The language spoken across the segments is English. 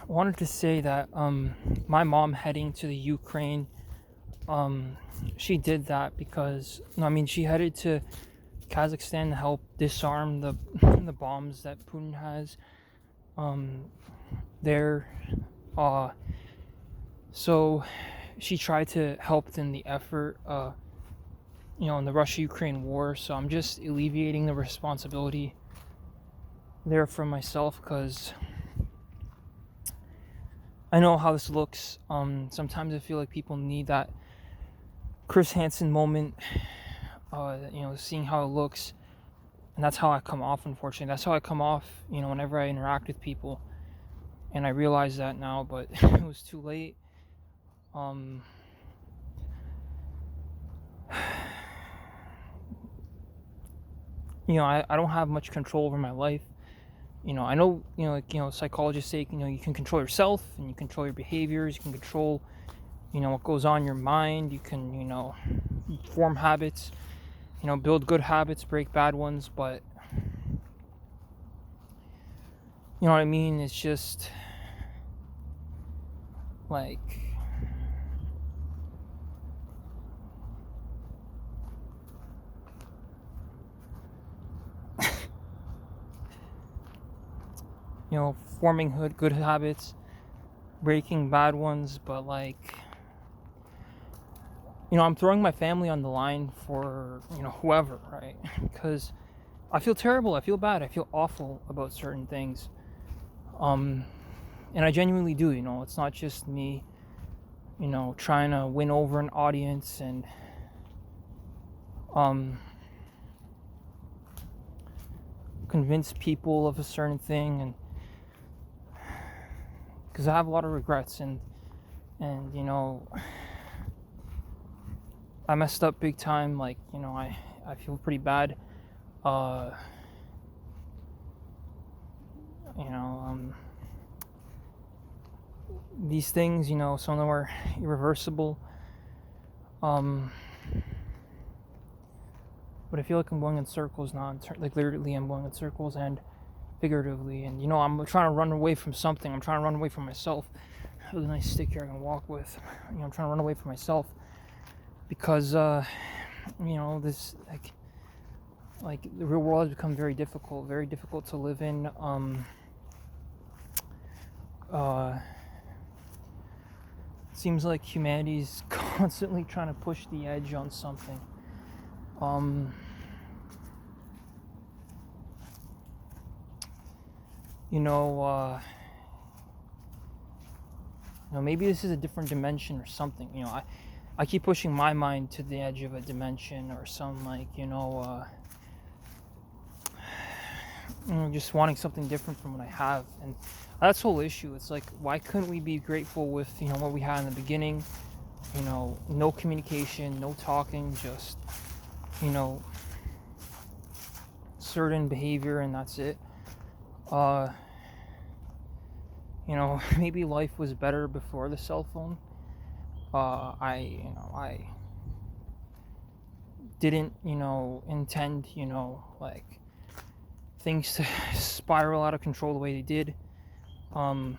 wanted to say that my mom heading to the Ukraine, um, she did that because no, I mean she headed to Kazakhstan to help disarm the the bombs that Putin has um, there. Uh, so she tried to help in the effort, in the Russia-Ukraine war. So I'm just alleviating the responsibility there for myself because I know how this looks. Sometimes I feel like people need that Chris Hansen moment, seeing how it looks, and that's how I come off. Unfortunately, that's how I come off. Whenever I interact with people, and I realize that now, but it was too late. Um, I don't have much control over my life. I know, psychologists say, you can control yourself and you control your behaviors. You can control, what goes on in your mind. You can, form habits, build good habits, break bad ones. But, you know what I mean? It's just like, forming good habits, breaking bad ones. But like, I'm throwing my family on the line for, whoever, right? Because I feel terrible. I feel bad. I feel awful about certain things. And I genuinely do, it's not just me, trying to win over an audience and, convince people of a certain thing. And because I have a lot of regrets and, I messed up big time. Like, I feel pretty bad. Uh, you know, these things, some of them are irreversible. But I feel like I'm going in circles now. Like literally, I'm going in circles and figuratively. And I'm trying to run away from something. I'm trying to run away from myself. A really nice stick here I can walk with. I'm trying to run away from myself because this like the real world has become very difficult to live in. Seems like humanity's constantly trying to push the edge on something. Maybe this is a different dimension or something. I keep pushing my mind to the edge of a dimension or some just wanting something different from what I have, and that's the whole issue. It's like, why couldn't we be grateful with what we had in the beginning? No communication, no talking, just certain behavior, and that's it. Maybe life was better before the cell phone. I didn't, intend, like things to spiral out of control the way they did. You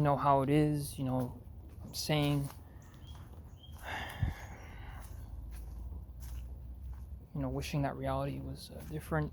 know how it is, I'm saying, wishing that reality was different.